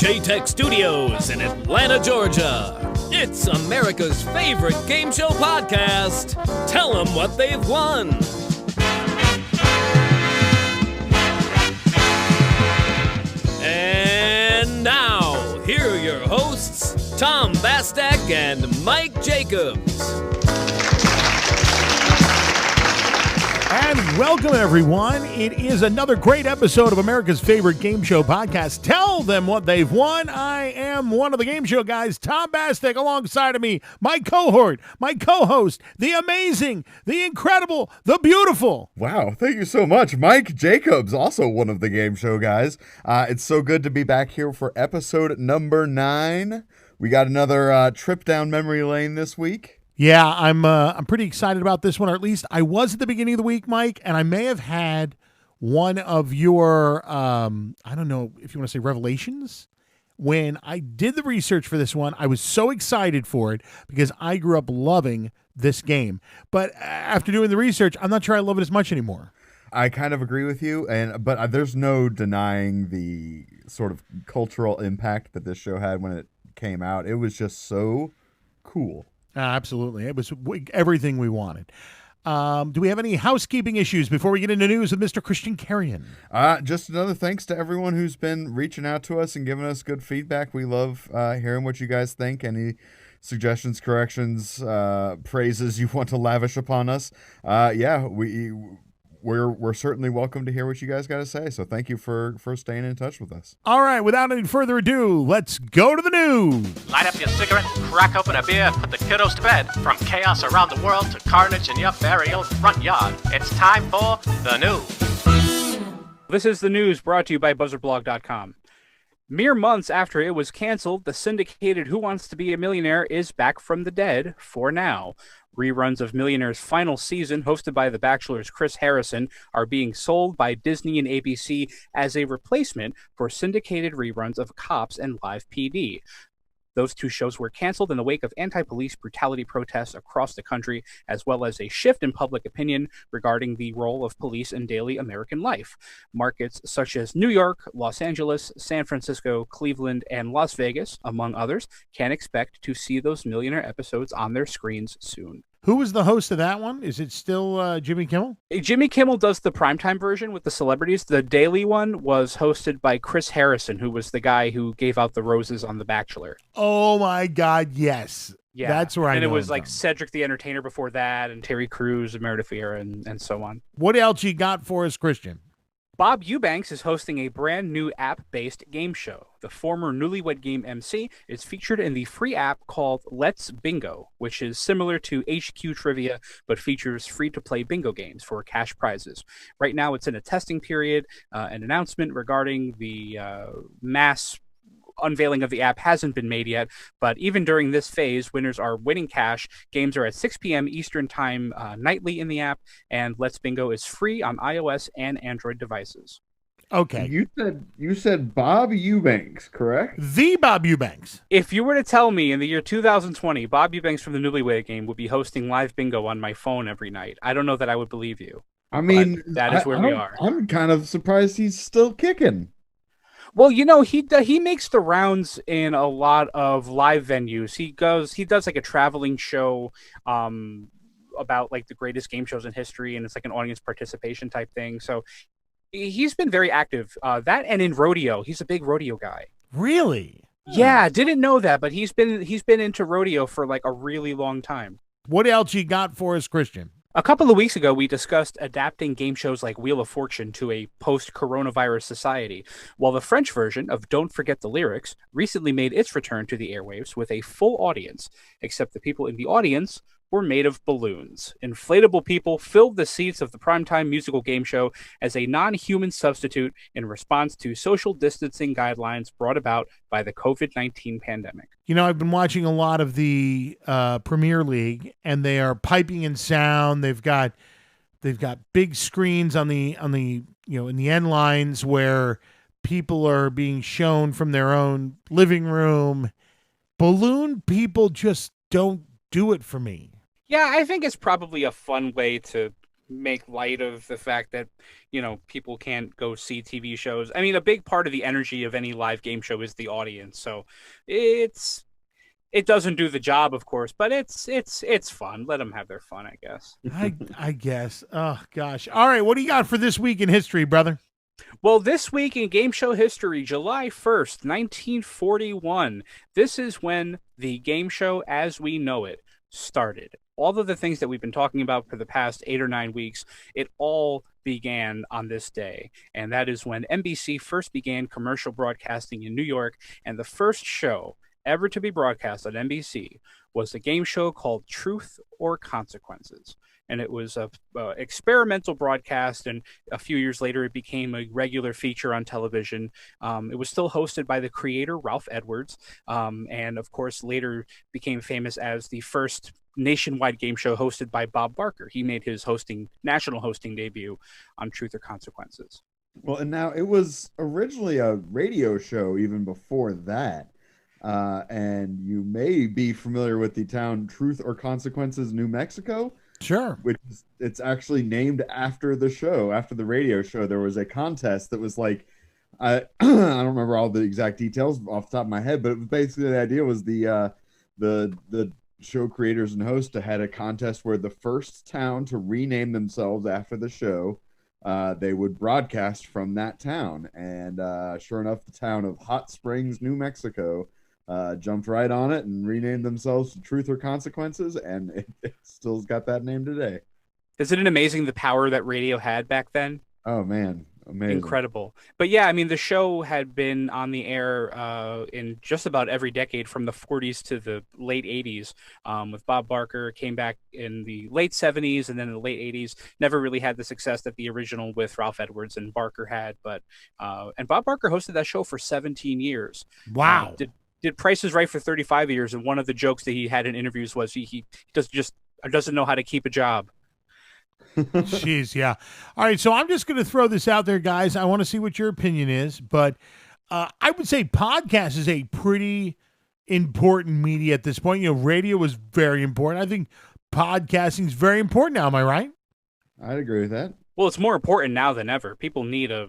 J-Tech Studios in Atlanta, Georgia. It's America's favorite game show podcast. Tell them what they've won. And now, here are your hosts, Tom Bastek and Mike Jacobs. And welcome, everyone. It is another great episode of America's favorite game show podcast. Tell them what they've won. I am one of the game show guys, Tom Bastek, alongside of me, my cohort, my co-host, the amazing, the incredible, the beautiful. Wow, thank you so much. Mike Jacobs, also one of the game show guys. It's so good to be back here for episode number 9. We got another trip down memory lane this week. Yeah, I'm pretty excited about this one, or at least I was at the beginning of the week, Mike, and I may have had one of your, I don't know if you want to say revelations. When I did the research for this one, I was so excited for it because I grew up loving this game. But after doing the research, I'm not sure I love it as much anymore. I kind of agree with you, but there's no denying the sort of cultural impact that this show had when it came out. It was just so cool. Absolutely. It was everything we wanted. Do we have any housekeeping issues before we get into news with Mr. Christian Carrion? Just another thanks to everyone who's been reaching out to us and giving us good feedback. We love hearing what you guys think. Any suggestions, corrections, praises you want to lavish upon us. We're certainly welcome to hear what you guys got to say. So thank you for staying in touch with us. All right, without any further ado, let's go to the news. Light up your cigarette, crack open a beer, put the kiddos to bed. From chaos around the world to carnage in your very own front yard, it's time for the news. This is the news brought to you by BuzzardBlog.com. Mere months after it was canceled, the syndicated Who Wants to Be a Millionaire is back from the dead for now. Reruns of Millionaire's final season, hosted by The Bachelor's Chris Harrison, are being sold by Disney and ABC as a replacement for syndicated reruns of Cops and Live PD. Those two shows were canceled in the wake of anti-police brutality protests across the country, as well as a shift in public opinion regarding the role of police in daily American life. Markets such as New York, Los Angeles, San Francisco, Cleveland, and Las Vegas, among others, can expect to see those Millionaire episodes on their screens soon. Who was the host of that one? Is it still Jimmy Kimmel? Jimmy Kimmel does the primetime version with the celebrities. The daily one was hosted by Chris Harrison, who was the guy who gave out the roses on The Bachelor. Oh, my God, yes. Yeah, that's where I know. And it was like from. Cedric the Entertainer before that, and Terry Crews and Meredith Vieira, and so on. What else you got for us, Christian? Bob Eubanks is hosting a brand new app-based game show. The former Newlywed Game MC is featured in the free app called Let's Bingo, which is similar to HQ Trivia, but features free-to-play bingo games for cash prizes. Right now, it's in a testing period. An announcement regarding the mass unveiling of the app hasn't been made yet, but even during this phase, winners are winning cash. Games are at 6 p.m. Eastern Time nightly in the app, and Let's Bingo is free on iOS and Android devices. Okay. You said Bob Eubanks, correct? The Bob Eubanks. If you were to tell me in the year 2020, Bob Eubanks from the Newlywed Game would be hosting Live Bingo on my phone every night, I don't know that I would believe you. I mean, but that is where we are. I'm kind of surprised he's still kicking. Well, you know, he makes the rounds in a lot of live venues. He does like a traveling show about like the greatest game shows in history, and it's like an audience participation type thing. So he's been very active. That and in rodeo, he's a big rodeo guy. Really? Yeah, didn't know that, but he's been into rodeo for like a really long time. What else you got for us, Christian? A couple of weeks ago, we discussed adapting game shows like Wheel of Fortune to a post-coronavirus society, while the French version of Don't Forget the Lyrics recently made its return to the airwaves with a full audience, except the people in the audience were made of balloons. Inflatable people filled the seats of the primetime musical game show as a non-human substitute in response to social distancing guidelines brought about by the COVID-19 pandemic. You know, I've been watching a lot of the Premier League, and they are piping in sound. They've got big screens on the in the end lines where people are being shown from their own living room. Balloon people just don't do it for me. Yeah, I think it's probably a fun way to make light of the fact that, people can't go see TV shows. I mean, a big part of the energy of any live game show is the audience. So it doesn't do the job, of course, but it's fun. Let them have their fun, I guess. I guess. Oh gosh. All right, what do you got for this week in history, brother? Well, this week in game show history, July 1st, 1941, this is when the game show as we know it started. All of the things that we've been talking about for the past 8 or 9 weeks, it all began on this day. And that is when NBC first began commercial broadcasting in New York. And the first show ever to be broadcast on NBC was a game show called Truth or Consequences. And it was a experimental broadcast, and a few years later it became a regular feature on television. It was still hosted by the creator, Ralph Edwards, and of course later became famous as the first nationwide game show hosted by Bob Barker. He made his national hosting debut on Truth or Consequences. Well, and now it was originally a radio show even before that. And you may be familiar with the town Truth or Consequences, New Mexico. Sure. It's actually named after the show, after the radio show. There was a contest that was like, I don't remember all the exact details off the top of my head, but basically the idea was the show creators and hosts had a contest where the first town to rename themselves after the show, they would broadcast from that town. And sure enough, the town of Hot Springs, New Mexico, jumped right on it and renamed themselves to Truth or Consequences, and it still's got that name today. Isn't it amazing the power that radio had back then? Oh man, amazing. Incredible. But yeah, I mean, the show had been on the air in just about every decade from the 40s to the late 80s, with Bob Barker. Came back in the late 70s and then in the late 80s. Never really had the success that the original with Ralph Edwards and Barker had, but and Bob Barker hosted that show for 17 years. Wow. Did Price is Right for 35 years, and one of the jokes that he had in interviews was he doesn't know how to keep a job. Jeez, yeah. All right, so I'm just going to throw this out there, guys. I want to see what your opinion is, but I would say podcast is a pretty important media at this point. Radio was very important. I think podcasting is very important now. Am I right? I'd agree with that. Well, it's more important now than ever. People need a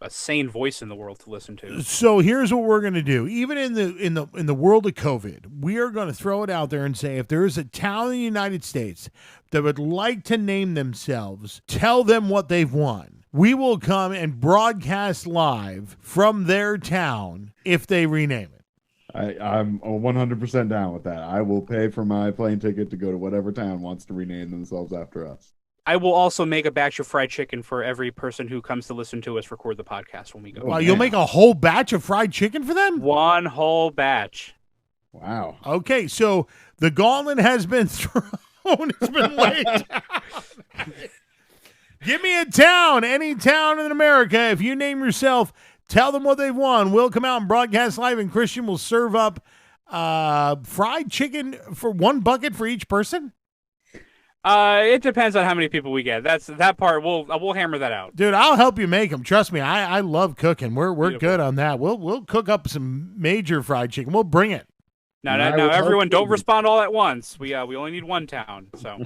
sane voice in the world to listen to. So here's what we're going to do. Even in the world of COVID, we are going to throw it out there and say, if there is a town in the United States that would like to name themselves, tell them what they've won. We will come and broadcast live from their town if they rename it. I'm 100% down with that. I will pay for my plane ticket to go to whatever town wants to rename themselves after us. I will also make a batch of fried chicken for every person who comes to listen to us record the podcast when we go. Wow, you'll make a whole batch of fried chicken for them? One whole batch. Wow. Okay, so the gauntlet has been thrown. It's been laid. Give me a town, any town in America. If you name yourself, tell them what they've won. We'll come out and broadcast live, and Christian will serve up fried chicken for one bucket for each person. It depends on how many people we get. That part. We'll hammer that out, dude. I'll help you make them. Trust me. I love cooking. We're good on that. We'll cook up some major fried chicken. We'll bring it. No, everyone, don't respond all at once. We only need one town. So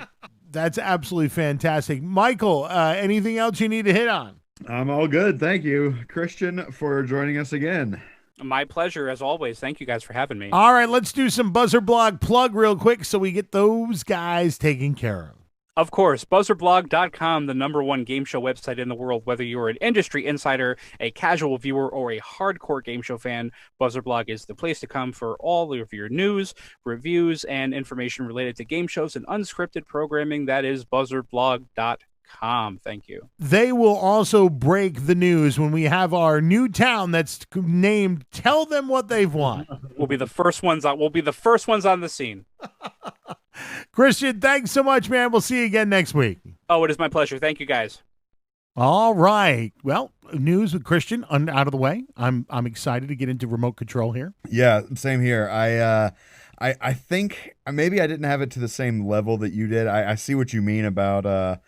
that's absolutely fantastic, Michael. Anything else you need to hit on? I'm all good. Thank you, Christian, for joining us again. My pleasure, as always. Thank you guys for having me. All right, let's do some Buzzer Blog plug real quick so we get those guys taken care of. Of course, buzzerblog.com, the #1 game show website in the world. Whether you're an industry insider, a casual viewer, or a hardcore game show fan, Buzzerblog is the place to come for all of your news, reviews, and information related to game shows and unscripted programming. That is buzzerblog.com. Thank you. They will also break the news when we have our new town that's named. Tell them what they've won. We'll be the first ones on. We'll be the first ones on the scene. Christian, thanks so much, man. We'll see you again next week. Oh, it is my pleasure. Thank you, guys. All right. Well, news with Christian out of the way. I'm excited to get into remote control here. Yeah, same here. I think maybe I didn't have it to the same level that you did. I see what you mean about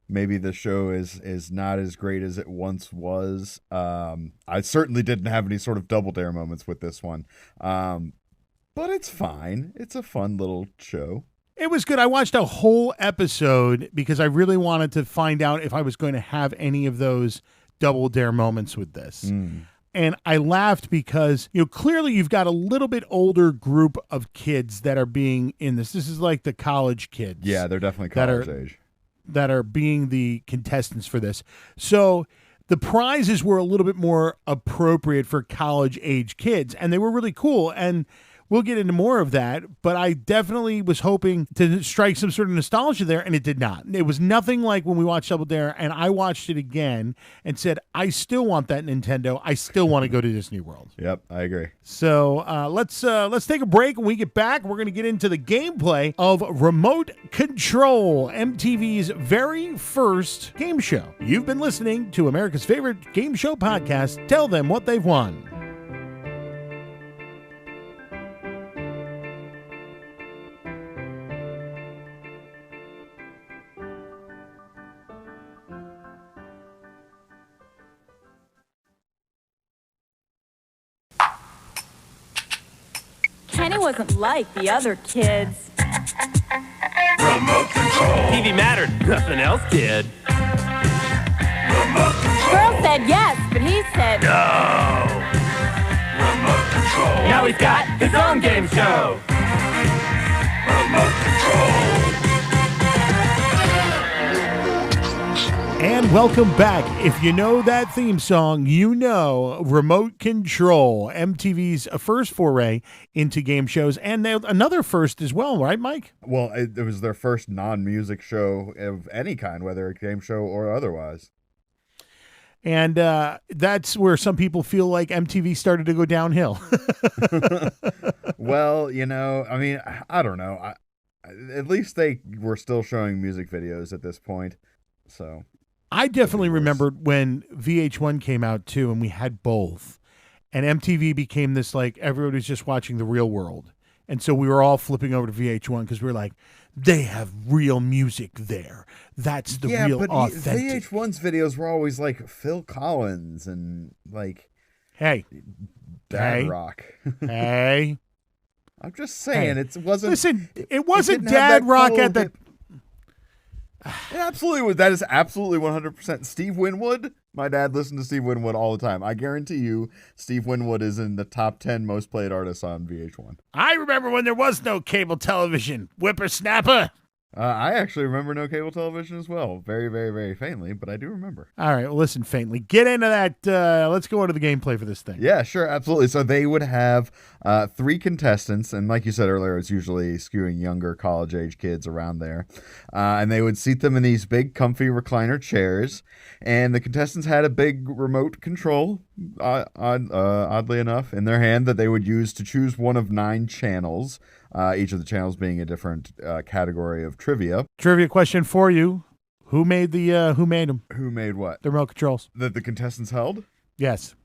maybe the show is not as great as it once was. I certainly didn't have any sort of Double Dare moments with this one. But it's fine. It's a fun little show. It was good. I watched a whole episode because I really wanted to find out if I was going to have any of those Double Dare moments with this. And I laughed because, clearly you've got a little bit older group of kids that are being in this. This is like the college kids. Yeah, they're definitely college age. That are being the contestants for this. So the prizes were a little bit more appropriate for college age kids, and they were really cool. And we'll get into more of that, but I definitely was hoping to strike some sort of nostalgia there, and it did not. It was nothing like when we watched Double Dare, and I watched it again and said, I still want that Nintendo. I still want to go to Disney World. Yep, I agree. So let's take a break. When we get back, we're going to get into the gameplay of Remote Control, MTV's very first game show. You've been listening to America's favorite game show podcast, Tell Them What They've Won. Kenny wasn't like the other kids. Remote control. TV mattered. Nothing else did. Remote control. Girl said yes, but he said No. Remote control. Now he's got his own game show. Remote control. And welcome back. If you know that theme song, you know Remote Control, MTV's first foray into game shows, and another first as well, right, Mike? Well, it was their first non-music show of any kind, whether a game show or otherwise. And that's where some people feel like MTV started to go downhill. Well, I mean, I don't know. At least they were still showing music videos at this point, so... I definitely remembered when VH1 came out too, and we had both. And MTV became this, like, everybody was just watching The Real World. And so we were all flipping over to VH1 because we were like, they have real music there. That's the real authentic. VH1's videos were always like Phil Collins and like Hey. Dad Rock. Hey. I'm just saying, it wasn't. Listen, it wasn't Dad Rock at the... It absolutely was. That is absolutely 100% Steve Winwood. My dad listened to Steve Winwood all the time. I guarantee you, Steve Winwood is in the top 10 most played artists on VH1. I remember when there was no cable television. Whippersnapper. I actually remember no cable television as well. Very, very, very faintly, but I do remember. All right, well, listen, faintly. Get into that. Let's go into the gameplay for this thing. Yeah, sure, absolutely. So they would have 3 contestants, and like you said earlier, it's usually skewing younger college-age kids around there. And they would seat them in these big, comfy recliner chairs, and the contestants had a big remote control, oddly enough, in their hand that they would use to choose one of 9 channels. Each of the channels being a different category of trivia. Trivia question for you: Who made Who made them? Who made what? The remote controls. That the contestants held? Yes.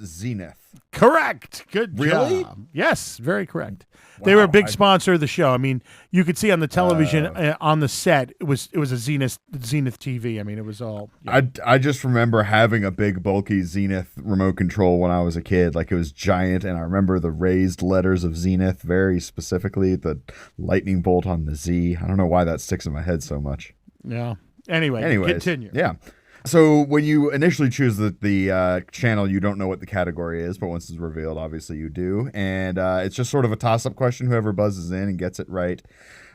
Zenith. Correct. Good Really? job. Yes, very correct. Wow, They were a big sponsor of the show. I mean, you could see on the television on the set it was a Zenith TV. I mean, it was all. Yeah. I just remember having a big bulky Zenith remote control when I was a kid. Like, it was giant, and I remember the raised letters of Zenith very specifically. The lightning bolt on the Z. I don't know why that sticks in my head so much. Yeah. Anyways, continue. Yeah. So when you initially choose the channel, you don't know what the category is, but once it's revealed, obviously you do. And it's just sort of a toss-up question. Whoever buzzes in and gets it right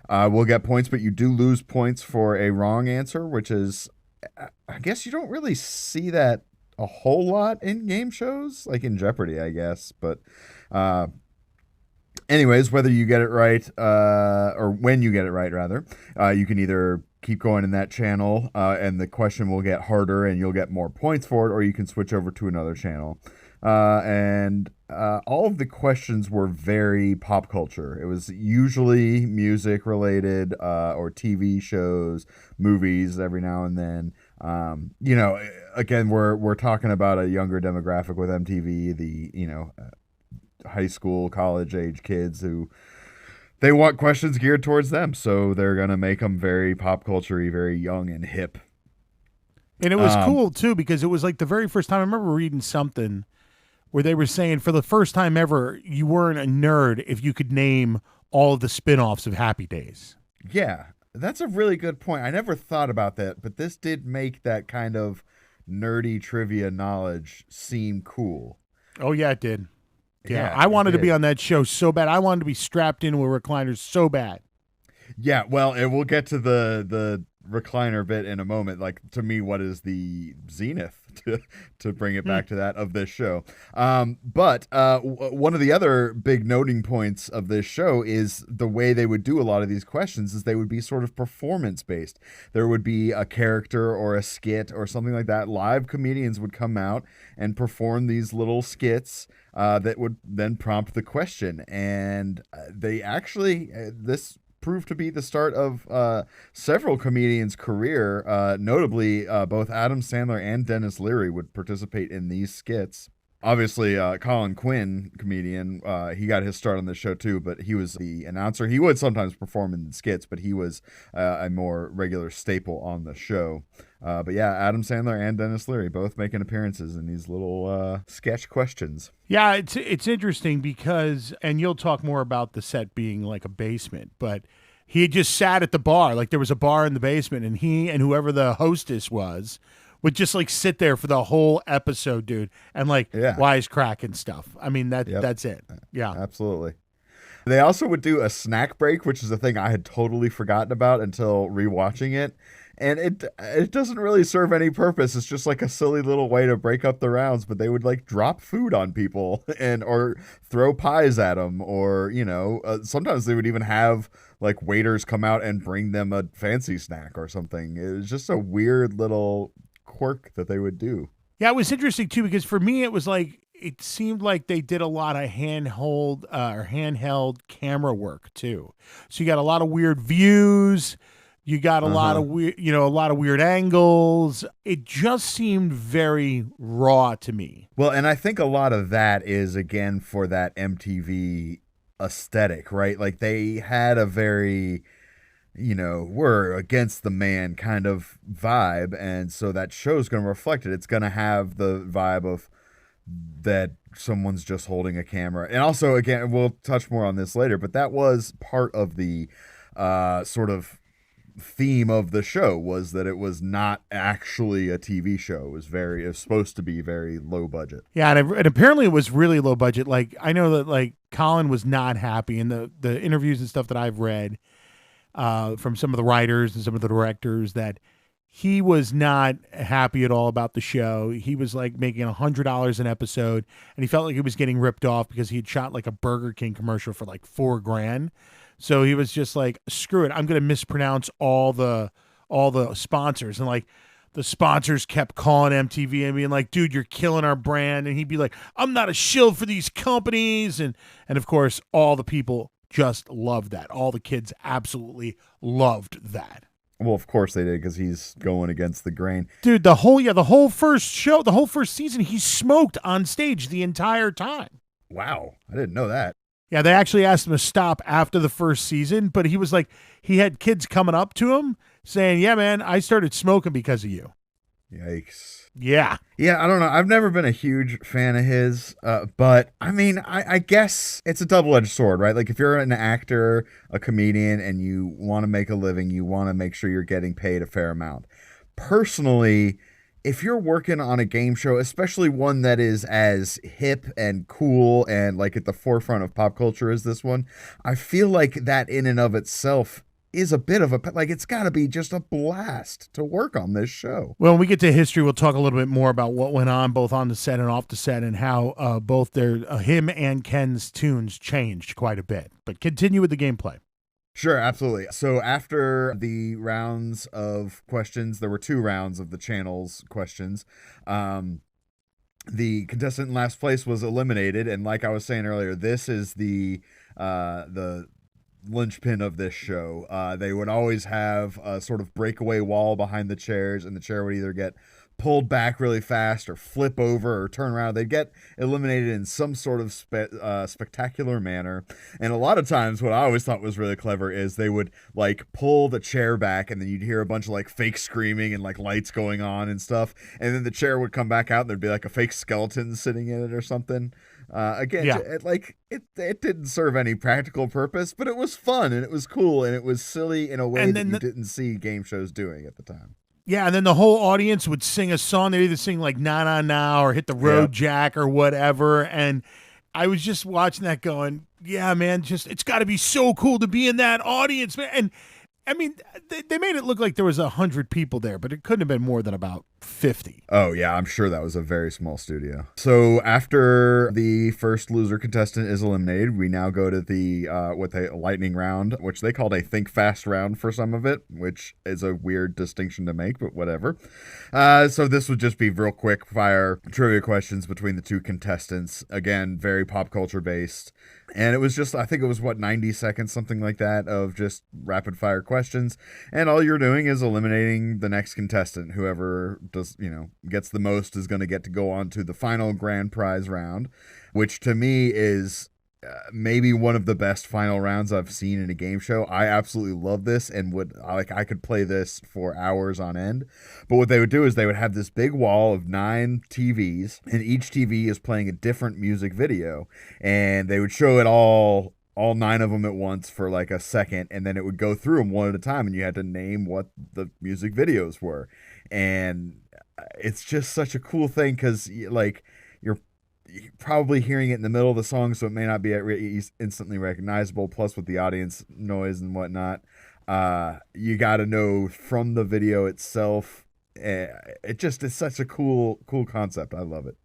will get points, but you do lose points for a wrong answer, which is, I guess you don't really see that a whole lot in game shows, like in Jeopardy, I guess. But anyways, whether you get it right, or when you get it right, rather, you can either keep going in that channel, and the question will get harder and you'll get more points for it, or you can switch over to another channel. And all of the questions were very pop culture. It was usually music related, or TV shows, movies every now and then. Again, we're talking about a younger demographic with MTV, the, high school, college age kids who they want questions geared towards them, so they're going to make them very pop culture-y, very young and hip. And it was cool, too, because it was like the very first time. I remember reading something where they were saying for the first time ever, you weren't a nerd if you could name all of the spin-offs of Happy Days. Yeah, that's a really good point. I never thought about that, but this did make that kind of nerdy trivia knowledge seem cool. Oh, yeah, it did. Yeah, Yeah, I wanted it to be did. on that show so bad. I wanted to be strapped into a recliner so bad. Yeah, well, and we'll get to the recliner bit in a moment. Like, to me, what is the zenith to bring it back to that of this show? But one of the other big noting points of this show is the way they would do a lot of these questions is they would be sort of performance based. There would be a character or a skit or something like that. Live comedians would come out and perform these little skits that would then prompt the question. And they actually, this proved to be the start of several comedians' career. Notably, both Adam Sandler and Dennis Leary would participate in these skits. Obviously, Colin Quinn, comedian, he got his start on the show too, but he was the announcer. He would sometimes perform in the skits, but he was a more regular staple on the show. But yeah, Adam Sandler and Dennis Leary both making appearances in these little sketch questions. Yeah, it's interesting because, and you'll talk more about the set being like a basement, but he had just sat at the bar, like there was a bar in the basement, and he and whoever the hostess was would just like sit there for the whole episode, dude, and like wisecrack and stuff. I mean, that's it. Yeah. Absolutely. They also would do a snack break, which is a thing I had totally forgotten about until rewatching it. And it doesn't really serve any purpose. It's just like a silly little way to break up the rounds, but they would like drop food on people and or throw pies at them, or sometimes they would even have like waiters come out and bring them a fancy snack or something. It was just a weird little quirk that they would do. Yeah, it was interesting too because for me it was like it seemed like they did a lot of handheld camera work too. So you got a lot of weird views. You got a lot of weird, a lot of weird angles. It just seemed very raw to me. Well, and I think a lot of that is, again, for that MTV aesthetic, right? Like they had a very, we're against the man kind of vibe. And so that show's going to reflect it. It's going to have the vibe of that someone's just holding a camera. And also, again, we'll touch more on this later, but that was part of the sort of theme of the show, was that it was not actually a TV show. It was supposed to be very low budget. Yeah, and apparently it was really low budget. Like I know that like Colin was not happy in the interviews and stuff that I've read from some of the writers and some of the directors, that he was not happy at all about the show. He was like making $100 an episode, and he felt like he was getting ripped off because he had shot like a Burger King commercial for like $4,000. So he was just like, screw it, I'm going to mispronounce all the sponsors. And like the sponsors kept calling MTV and being like, dude, you're killing our brand. And he'd be like, I'm not a shill for these companies. And of course, all the people just loved that. All the kids absolutely loved that. Well, of course they did, because he's going against the grain. Dude, the whole first season, he smoked on stage the entire time. Wow. I didn't know that. Yeah, they actually asked him to stop after the first season, but he was like, he had kids coming up to him saying, yeah, man, I started smoking because of you. Yikes. Yeah. Yeah, I don't know. I've never been a huge fan of his, but I mean, I guess it's a double-edged sword, right? Like if you're an actor, a comedian, and you want to make a living, you want to make sure you're getting paid a fair amount. Personally, if you're working on a game show, especially one that is as hip and cool and like at the forefront of pop culture as this one, I feel like that in and of itself is a bit of it's got to be just a blast to work on this show. Well, when we get to history, we'll talk a little bit more about what went on both on the set and off the set, and how both him and Ken's tunes changed quite a bit. But continue with the gameplay. Sure, absolutely. So after the rounds of questions, there were 2 rounds of the channel's questions. The contestant in last place was eliminated, and like I was saying earlier, this is the linchpin of this show. They would always have a sort of breakaway wall behind the chairs, and the chair would either get pulled back really fast or flip over or turn around. They'd get eliminated in some sort of spectacular manner. And a lot of times what I always thought was really clever is they would like pull the chair back, and then you'd hear a bunch of like fake screaming and like lights going on and stuff. And then the chair would come back out and there'd be like a fake skeleton sitting in it or something. Again, Yeah. it didn't serve any practical purpose, but it was fun and it was cool and it was silly in a way And that then you didn't see game shows doing at the time. Yeah, and then the whole audience would sing a song. They'd either sing like "Na Na Na" or "Hit the Road Jack" or whatever. And I was just watching that, going, "Yeah, man, just it's got to be so cool to be in that audience, man." And I mean, they made it look like there was 100 people there, but it couldn't have been more than about 50. Oh, yeah, I'm sure that was a very small studio. So after the first loser contestant is eliminated, we now go to the lightning round, which they called a think fast round for some of it, which is a weird distinction to make, but whatever. So this would just be real quick fire trivia questions between the two contestants. Again, very pop culture based. And it was just, I think it was 90 seconds, something like that, of just rapid fire questions. And all you're doing is eliminating the next contestant. Whoever gets the most is going to get to go on to the final grand prize round, which to me is maybe one of the best final rounds I've seen in a game show. I absolutely love this and I could play this for hours on end. But what they would do is they would have this big wall of 9 TVs, and each TV is playing a different music video, and they would show it all 9 of them at once for like a second, and then it would go through them one at a time, and you had to name what the music videos were. And it's just such a cool thing because like you're probably hearing it in the middle of the song, so it may not be instantly recognizable. Plus, with the audience noise and whatnot, you got to know from the video itself. It's such a cool concept. I love it.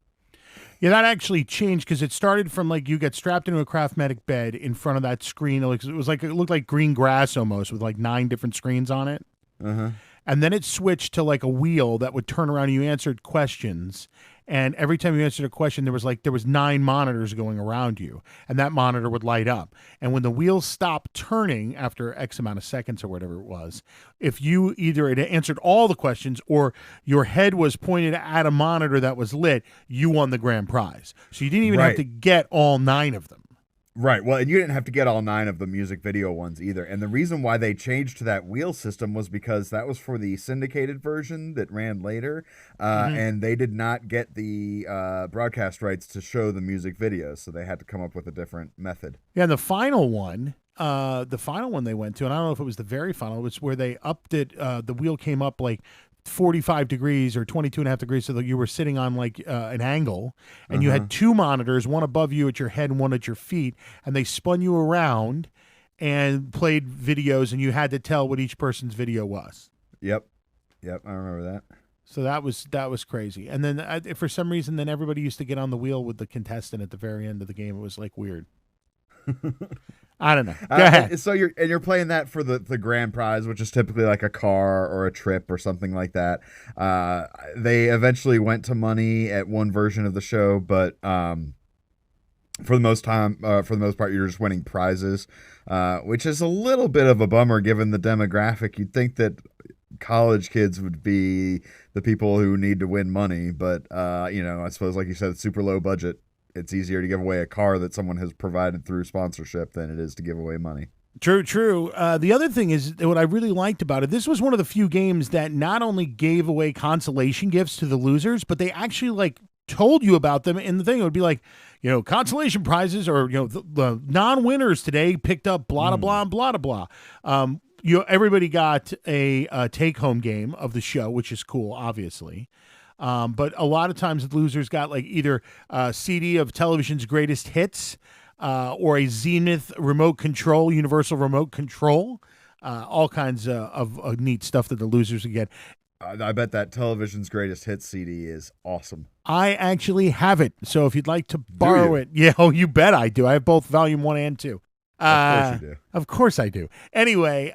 Yeah, that actually changed because it started from like you get strapped into a Craftmatic bed in front of that screen. It looked like green grass almost with like 9 different screens on it. Uh-huh. And then it switched to like a wheel that would turn around and you answered questions. And every time you answered a question, there was 9 monitors going around you, and that monitor would light up. And when the wheels stopped turning after X amount of seconds or whatever it was, if you either had answered all the questions or your head was pointed at a monitor that was lit, you won the grand prize. So you didn't even have to get all 9 of them. Right. Well, and you didn't have to get all 9 of the music video ones either. And the reason why they changed to that wheel system was because that was for the syndicated version that ran later. And they did not get the broadcast rights to show the music videos. So they had to come up with a different method. Yeah, and the final one they went to, and I don't know if it was the very final, it was where they upped it. The wheel came up like 45 degrees or 22.5 degrees, so that you were sitting on like an angle, and you had 2 monitors, one above you at your head and one at your feet, and they spun you around and played videos, and you had to tell what each person's video was. Yep, I remember that. So that was crazy. And then for some reason, then everybody used to get on the wheel with the contestant at the very end of the game. It was like weird. I don't know. Go ahead. So you're playing that for the grand prize, which is typically like a car or a trip or something like that. They eventually went to money at one version of the show, but for the most part, you're just winning prizes, which is a little bit of a bummer given the demographic. You'd think that college kids would be the people who need to win money, but I suppose, like you said, it's super low budget. It's easier to give away a car that someone has provided through sponsorship than it is to give away money. True. The other thing is what I really liked about it. This was one of the few games that not only gave away consolation gifts to the losers, but they actually like told you about them in the thing. It would be like, consolation prizes, or the non-winners today picked up blah blah blah blah blah. Everybody got a take-home game of the show, which is cool, obviously. But a lot of times the losers got like either a CD of television's greatest hits, or a Zenith remote control, universal remote control, all kinds of neat stuff that the losers would get. I bet that television's greatest hits CD is awesome. I actually have it, so if you'd like to borrow it, you bet I do. I have both volume 1 and 2. Of course you do. Of course I do. Anyway,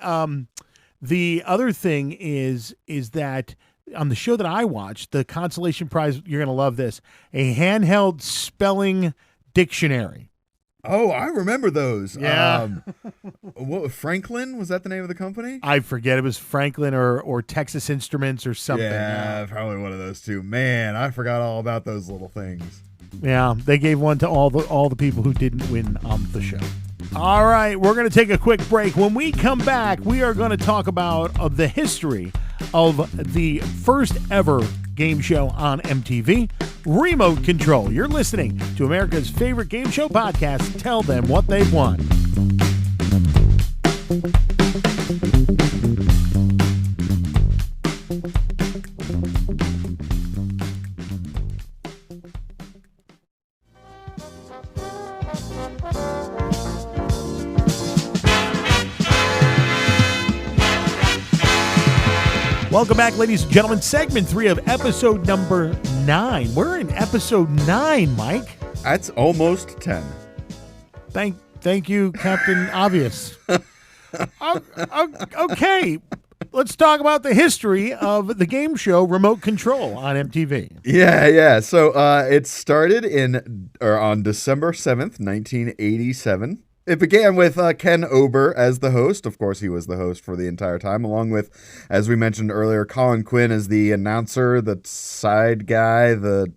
the other thing is that on the show that I watched, the consolation prize, you're going to love this, a handheld spelling dictionary. Oh, I remember those. Yeah. What, Franklin? Was that the name of the company? I forget. It was Franklin or Texas Instruments or something. Yeah, probably one of those two. Man, I forgot all about those little things. Yeah, they gave one to all the people who didn't win on the show. All right, we're going to take a quick break. When we come back, we are going to talk about the history of the first ever game show on MTV. Remote Control. You're listening to America's favorite game show podcast, Tell Them What They've Won. Welcome back, ladies and gentlemen. Segment 3 of episode number 9. We're in episode 9, Mike. That's almost 10. Thank you, Captain Obvious. Okay, let's talk about the history of the game show Remote Control on MTV. Yeah. So it started on December 7th, 1987. It began with Ken Ober as the host. Of course, he was the host for the entire time, along with, as we mentioned earlier, Colin Quinn as the announcer, the side guy, the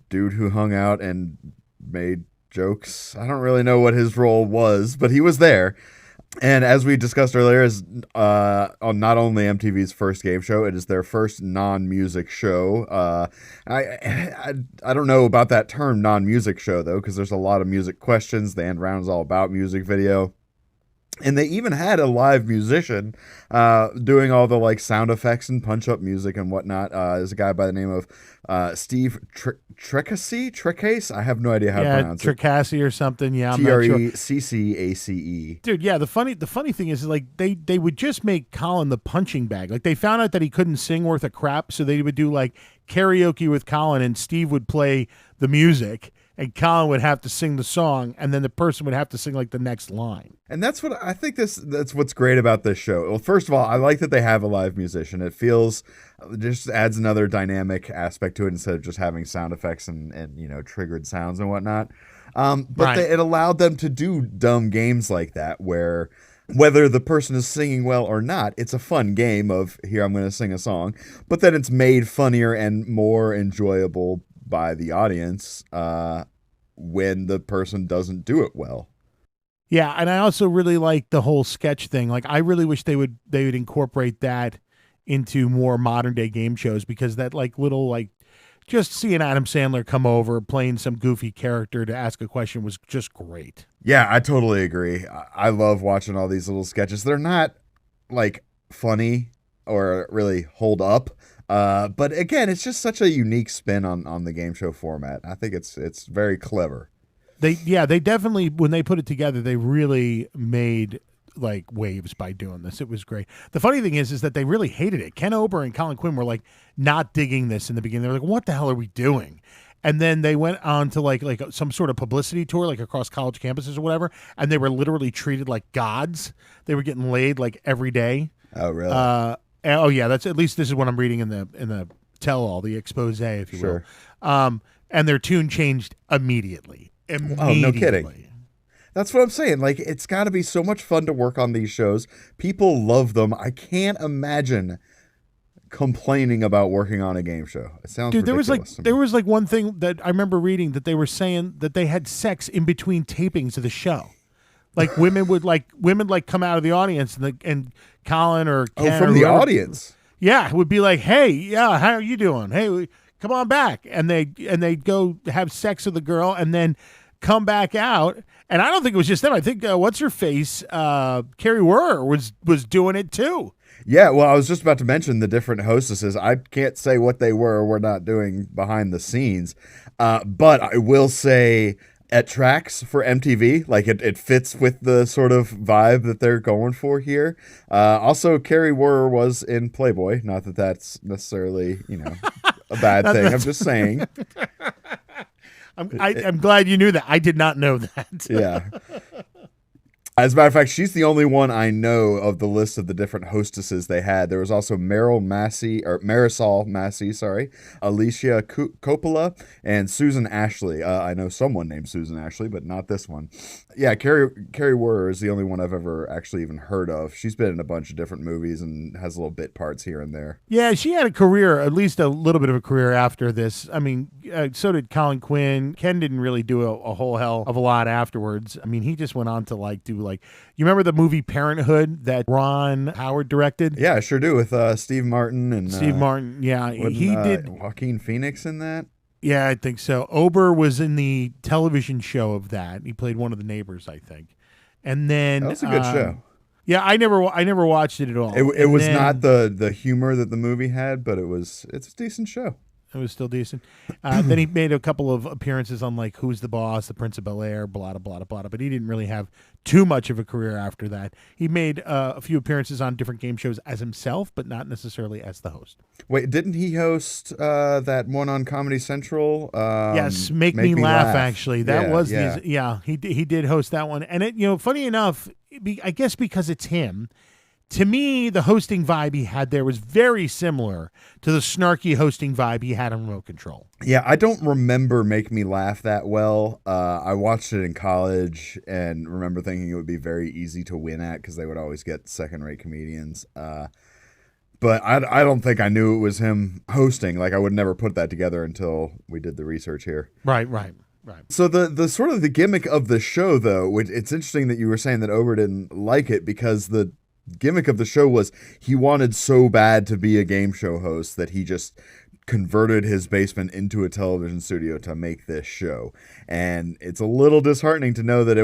dude who hung out and made jokes. I don't really know what his role was, but he was there. And as we discussed earlier, is on not only MTV's first game show, it is their first non-music show. I don't know about that term non-music show, though, because there's a lot of music questions. The end round is all about music video. And they even had a live musician doing all the like sound effects and punch-up music and whatnot. There's a guy by the name of Steve Trecace. I have no idea how to pronounce it. Trecace or something. Yeah, I'm not sure. Treccace. Dude, yeah. The funny thing is like they would just make Colin the punching bag. Like they found out that he couldn't sing worth a crap, so they would do like karaoke with Colin, and Steve would play the music. And Colin would have to sing the song, and then the person would have to sing like the next line. And that's what I think that's what's great about this show. Well, first of all, I like that they have a live musician. It just adds another dynamic aspect to it instead of just having sound effects and triggered sounds and whatnot. But it allowed them to do dumb games like that where whether the person is singing well or not, it's a fun game of here, I'm going to sing a song, but then it's made funnier and more enjoyable by the audience when the person doesn't do it well. Yeah, and I also really like the whole sketch thing. Like I really wish they would incorporate that into more modern day game shows, because that like little like just seeing Adam Sandler come over playing some goofy character to ask a question was just great. Yeah, I totally agree. I love watching all these little sketches. They're not like funny or really hold up. But again, it's just such a unique spin on the game show format. I think it's very clever. They definitely, when they put it together, they really made like waves by doing this. It was great. The funny thing is that they really hated it. Ken Ober and Colin Quinn were like not digging this in the beginning. They were like, what the hell are we doing? And then they went on to like some sort of publicity tour, like across college campuses or whatever. And they were literally treated like gods. They were getting laid like every day. Oh, really? Oh yeah, that's at least this is what I'm reading in the tell-all, the expose, if you will. And their tune changed immediately. Oh, no kidding. That's what I'm saying. Like, it's got to be so much fun to work on these shows. People love them. I can't imagine complaining about working on a game show. It sounds ridiculous. There was like one thing that I remember reading that they were saying that they had sex in between tapings of the show. Like women would come out of the audience and Colin or Ken from the audience. Yeah, it would be like, "Hey, yeah, how are you doing? Hey, come on back." And they'd go have sex with the girl and then come back out. And I don't think it was just them. I think what's her face, Carrie Werner was doing it too. Yeah, well, I was just about to mention the different hostesses. I can't say what they were or were not doing behind the scenes, but I will say it tracks for MTV. Like it fits with the sort of vibe that they're going for here. Also, Carrie Werner was in Playboy. Not that that's necessarily a bad thing. I'm just saying. I'm glad you knew that. I did not know that. Yeah. As a matter of fact, she's the only one I know of the list of the different hostesses they had. There was also Marisol Massey, Alicia Coppola, and Susan Ashley. I know someone named Susan Ashley, but not this one. Yeah, Carrie Werner is the only one I've ever actually even heard of. She's been in a bunch of different movies and has little bit parts here and there. Yeah, she had a career, at least a little bit of a career after this. I mean, so did Colin Quinn. Ken didn't really do a whole hell of a lot afterwards. I mean, he just went on to do you remember the movie Parenthood that Ron Howard directed? Yeah, I sure do, with Steve Martin and Steve Martin. Yeah, he did. Joaquin Phoenix in that. Yeah, I think so. Ober was in the television show of that. He played one of the neighbors, I think. And then That was a good show. Yeah, I never watched it at all. It And was then- not the humor that the movie had, but it's a decent show. It was still decent. Then he made a couple of appearances on like Who's the Boss, The Prince of Bel-Air, blah, blah, blah, blah, but he didn't really have too much of a career after that. He made a few appearances on different game shows as himself, but not necessarily as the host. Wait, didn't he host that one on Comedy Central? Yes, Make Me Laugh, actually. That was yeah. he did host that one. And it, funny enough, I guess because it's him, to me, the hosting vibe he had there was very similar to the snarky hosting vibe he had on Remote Control. Yeah, I don't remember Make Me Laugh that well. I watched it in college and remember thinking it would be very easy to win at because they would always get second-rate comedians. But I don't think I knew it was him hosting. Like, I would never put that together until we did the research here. Right. So the sort of the gimmick of the show, though, it's interesting that you were saying that Ober didn't like it because the gimmick of the show was he wanted so bad to be a game show host that he just converted his basement into a television studio to make this show. And it's a little disheartening to know that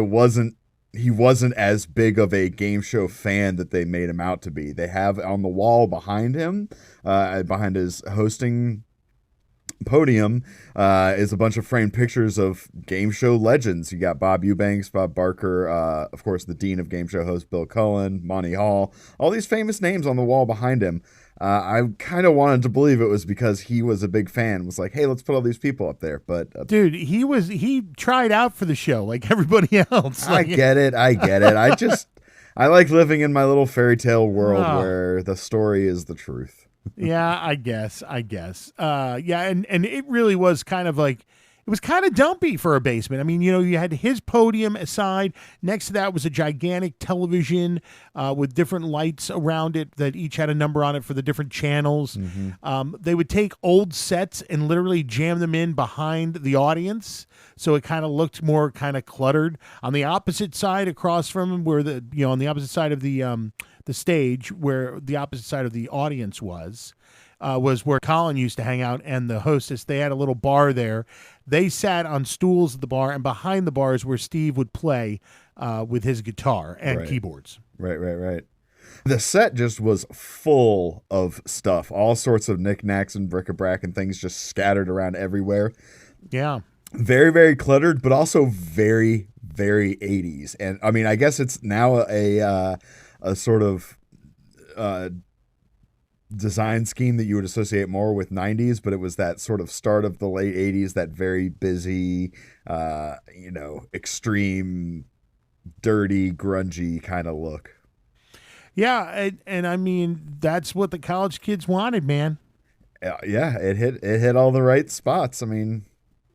he wasn't as big of a game show fan that they made him out to be. They have on the wall behind him, behind his hosting podium, is a bunch of framed pictures of game show legends. You got Bob Eubanks, Bob Barker, of course, the dean of game show host Bill Cullen, Monty Hall, all these famous names on the wall behind him. I kind of wanted to believe it was because he was a big fan, was like, hey, let's put all these people up there. But dude, he tried out for the show like everybody else. I get it. I like living in my little fairy tale world where the story is the truth. Yeah, I guess. Yeah, and it really was kind of like, it was kind of dumpy for a basement. I mean, you had his podium aside. Next to that was a gigantic television with different lights around it that each had a number on it for the different channels. Mm-hmm. They would take old sets and literally jam them in behind the audience, so it kind of looked more kind of cluttered. On the opposite side, across from him, where on the opposite side of the stage, where the opposite side of the audience was where Colin used to hang out, and the hostess. They had a little bar there. They sat on stools at the bar, and behind the bar is where Steve would play with his guitar and keyboards. Right. The set just was full of stuff, all sorts of knickknacks and bric-a-brac and things just scattered around everywhere. Yeah. Very, very cluttered, but also very, very 80s. And I mean, I guess it's now a sort of design scheme that you would associate more with 90s, but it was that sort of start of the late 80s, that very busy, extreme, dirty, grungy kind of look. Yeah, and I mean, that's what the college kids wanted, man. Yeah, it hit all the right spots. I mean,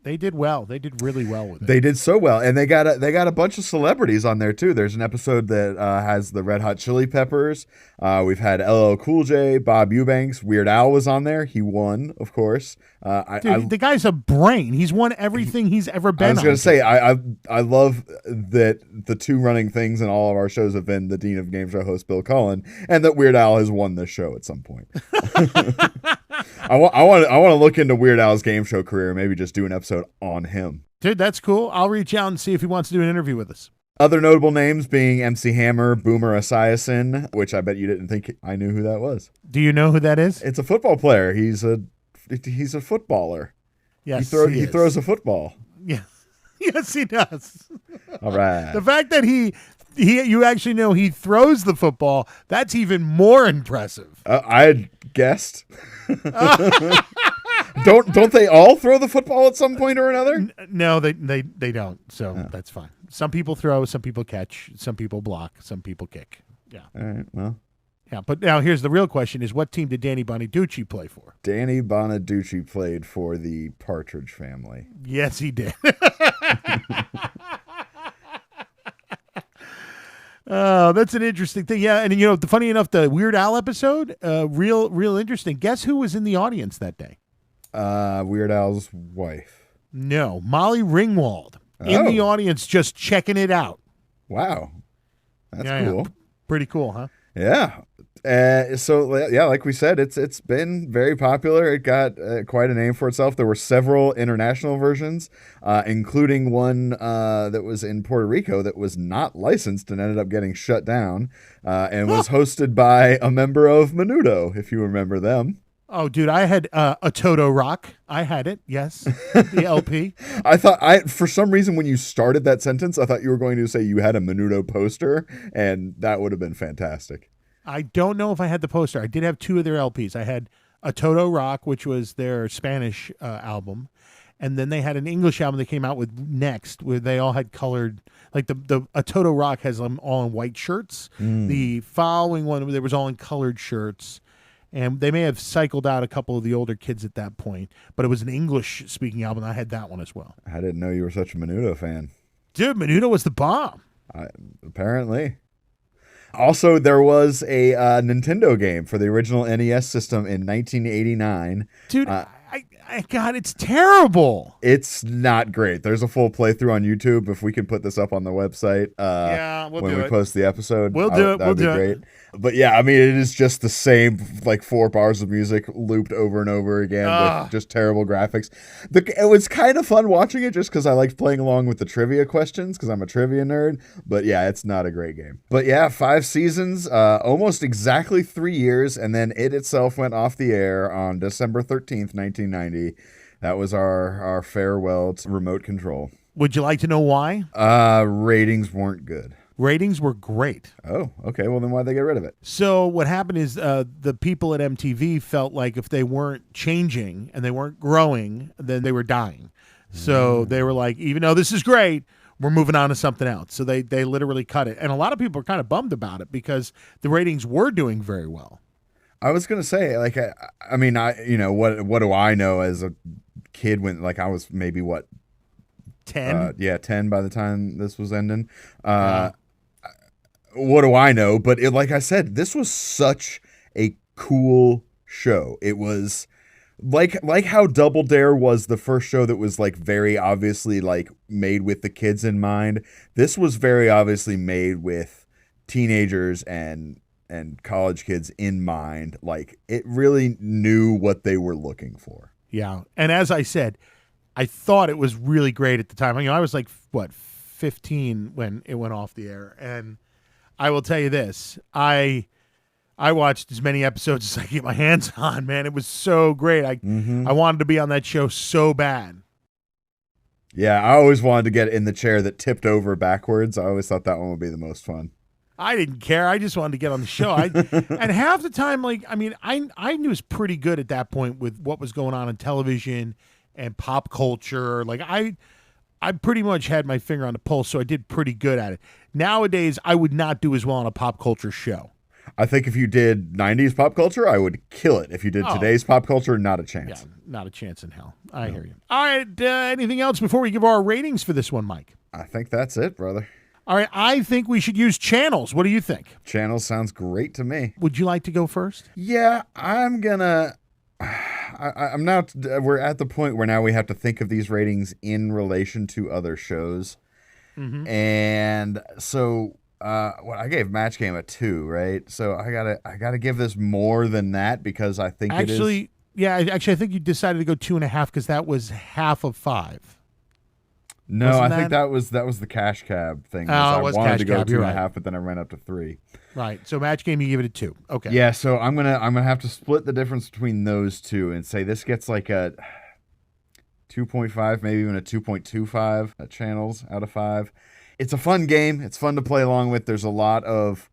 they did well. They did really well with it. They did so well, and they got a bunch of celebrities on there too. There's an episode that has the Red Hot Chili Peppers. We've had LL Cool J, Bob Eubanks, Weird Al was on there. He won, of course. The guy's a brain. He's won everything he's ever been. I was going to say, I love that the two running things in all of our shows have been the Dean of Game Show host Bill Cullen, and that Weird Al has won this show at some point. I want to look into Weird Al's game show career and maybe just do an episode on him. Dude, that's cool. I'll reach out and see if he wants to do an interview with us. Other notable names being MC Hammer, Boomer Esiason, which I bet you didn't think I knew who that was. Do you know who that is? It's a football player. He's a footballer. Yes, he throws a football. Yeah. Yes, he does. All right. The fact that you actually know he throws the football, that's even more impressive. I had guessed. Don't they all throw the football at some point or another? No, they don't. So that's fine. Some people throw, some people catch, some people block, some people kick. Yeah. All right. Well. Yeah, but now here's the real question: is what team did Danny Bonaducci play for? Danny Bonaducci played for the Partridge Family. Yes, he did. Oh, that's an interesting thing. Yeah, and funny enough, the Weird Al episode, real interesting. Guess who was in the audience that day? Weird Al's wife. No, Molly Ringwald in the audience, just checking it out. Wow, that's cool. Yeah. Pretty cool, huh? Yeah. So yeah, like we said, it's been very popular. It got quite a name for itself. There were several international versions, including one that was in Puerto Rico that was not licensed and ended up getting shut down, and was hosted by a member of Menudo, if you remember them. Oh, dude, I had a Toto Rock. I had it. Yes, the LP. For some reason, when you started that sentence, I thought you were going to say you had a Menudo poster, and that would have been fantastic. I don't know if I had the poster. I did have 2 of their LPs. I had a Toto Rock, which was their Spanish album, and then they had an English album they came out with next, where they all had colored. Like a Toto Rock has them all in white shirts. The following one, there was all in colored shirts, and they may have cycled out a couple of the older kids at that point. But it was an English speaking album. I had that one as well. I didn't know you were such a Menudo fan. Dude, Menudo was the bomb. Apparently. Also, there was a Nintendo game for the original NES system in 1989. Dude, God, it's terrible. It's not great. There's a full playthrough on YouTube. If we can put this up on the website when we post the episode, we'll do it. That would be great. But yeah, I mean, it is just the same, like 4 bars of music looped over and over again with just terrible graphics. It was kind of fun watching it just because I liked playing along with the trivia questions because I'm a trivia nerd. But yeah, it's not a great game. But yeah, 5 seasons, almost exactly 3 years, and then it itself went off the air on December 13th, 1990. That was our farewell to remote control. Would you like to know why? Ratings weren't good. Ratings were great. Oh, okay. Well, then why'd they get rid of it? So what happened is the people at MTV felt like if they weren't changing and they weren't growing, then they were dying. So they were like, even though this is great, we're moving on to something else. So they literally cut it. And a lot of people are kind of bummed about it because the ratings were doing very well. I was gonna say, like, I mean, what do I know as a kid when, like, I was maybe 10? 10 by the time this was ending. What do I know? But like I said, this was such a cool show. It was like how Double Dare was the first show that was like very obviously like made with the kids in mind. This was very obviously made with teenagers and college kids in mind. Like, it really knew what they were looking for. Yeah. And as I said, I thought it was really great at the time. I was like, 15 when it went off the air. And I will tell you this, I watched as many episodes as I could get my hands on, man. It was so great. I wanted to be on that show so bad. Yeah, I always wanted to get in the chair that tipped over backwards. I always thought that one would be the most fun. I didn't care. I just wanted to get on the show. And half the time, like, I mean, I knew was pretty good at that point with what was going on television and pop culture. Like, I pretty much had my finger on the pulse, so I did pretty good at it. Nowadays, I would not do as well on a pop culture show. I think if you did 90s pop culture, I would kill it. If you did today's pop culture, not a chance. Yeah, not a chance in hell. I hear you. All right, anything else before we give our ratings for this one, Mike? I think that's it, brother. All right, I think we should use channels. What do you think? Channels sounds great to me. Would you like to go first? Yeah, I'm gonna... I'm now. We're at the point where now we have to think of these ratings in relation to other shows, and so I gave Match Game a 2, right? So I gotta give this more than that because I think it is. Yeah, actually, I think you decided to go 2.5 because that was half of 5. No, I think that was the Cash Cab thing. I wanted to go 2.5, but then I ran up to 3. Right. So Match Game, you give it a 2. Okay. Yeah. So I'm gonna have to split the difference between those two and say this gets like a 2.5, maybe even a 2.25 channels out of 5. It's a fun game. It's fun to play along with. There's a lot of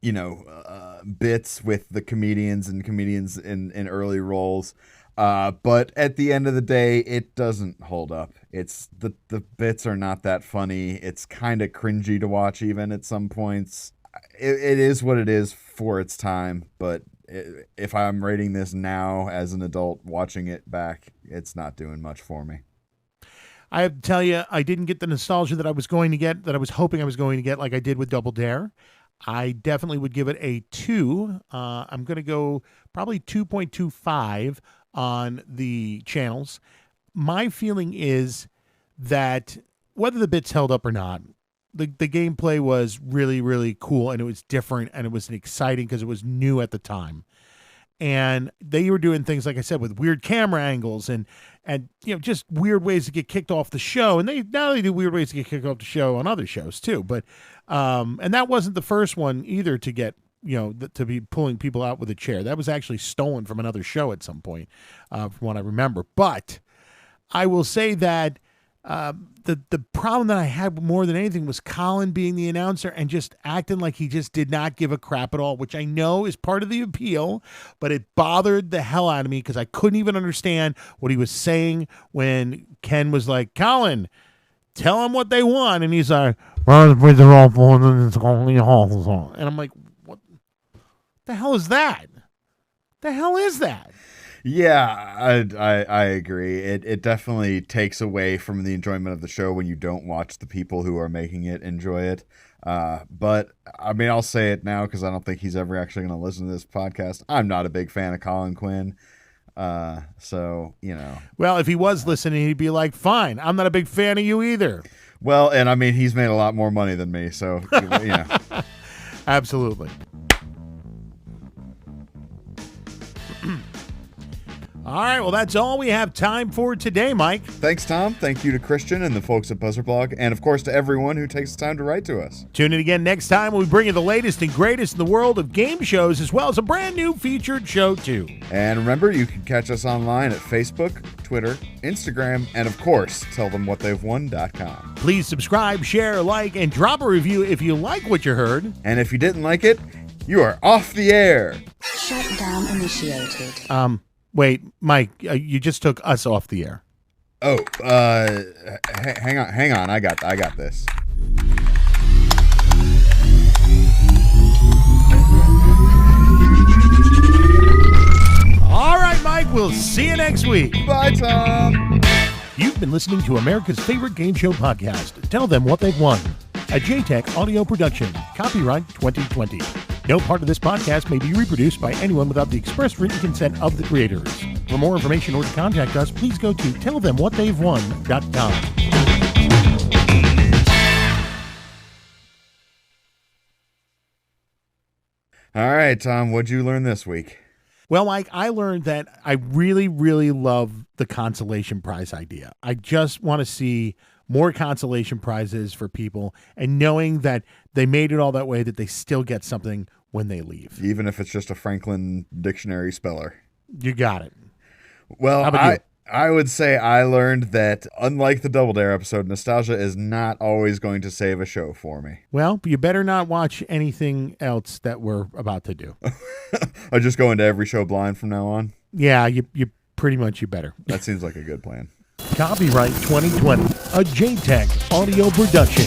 bits with the comedians in early roles. But at the end of the day, it doesn't hold up. It's the bits are not that funny. It's kind of cringy to watch even at some points. It is what it is for its time, but if I'm rating this now as an adult watching it back, it's not doing much for me. I have to tell you, I didn't get the nostalgia that I was going to get, that I was hoping I was going to get like I did with Double Dare. I definitely would give it a 2. I'm going to go probably 2.25 on the channels. My feeling is that whether the bits held up or not, the gameplay was really, really cool, and it was different, and it was exciting because it was new at the time. And they were doing things, like I said, with weird camera angles and just weird ways to get kicked off the show. And now they do weird ways to get kicked off the show on other shows too. But and that wasn't the first one either to get to be pulling people out with a chair. That was actually stolen from another show at some point, from what I remember. But I will say that the problem that I had more than anything was Colin being the announcer and just acting like he just did not give a crap at all, which I know is part of the appeal, but it bothered the hell out of me because I couldn't even understand what he was saying when Ken was like, Colin, tell them what they want. And he's like, and I'm like, what the hell is that? The hell is that? Yeah, I agree. It definitely takes away from the enjoyment of the show when you don't watch the people who are making it enjoy it. But I mean, I'll say it now because I don't think he's ever actually going to listen to this podcast. I'm not a big fan of Colin Quinn. So, Well, if he was listening, he'd be like, fine, I'm not a big fan of you either. Well, and I mean, he's made a lot more money than me. So, Absolutely. All right, well, that's all we have time for today, Mike. Thanks, Tom. Thank you to Christian and the folks at BuzzerBlog, and of course to everyone who takes the time to write to us. Tune in again next time when we bring you the latest and greatest in the world of game shows, as well as a brand new featured show, too. And remember, you can catch us online at Facebook, Twitter, Instagram, and of course, tellthemwhatthey'vewon.com. Please subscribe, share, like, and drop a review if you like what you heard. And if you didn't like it, you are off the air. Shutdown initiated. Wait, Mike, you just took us off the air. Oh, hang on. I got this. All right, Mike, we'll see you next week. Bye, Tom. You've been listening to America's favorite game show podcast, Tell Them What They've Won, a JTech audio production, copyright 2020. No part of this podcast may be reproduced by anyone without the express written consent of the creators. For more information or to contact us, please go to tellthemwhatthey'vewon.com. All right, Tom, what'd you learn this week? Well, Mike, I learned that I really, really love the consolation prize idea. I just want to see more consolation prizes for people, and knowing that they made it all that way, that they still get something when they leave. Even if it's just a Franklin Dictionary speller. You got it. Well, How about you? I would say I learned that, unlike the Double Dare episode, nostalgia is not always going to save a show for me. Well, you better not watch anything else that we're about to do. I just go into every show blind from now on? Yeah, you pretty much, you better. That seems like a good plan. Copyright 2020, a JTech audio production.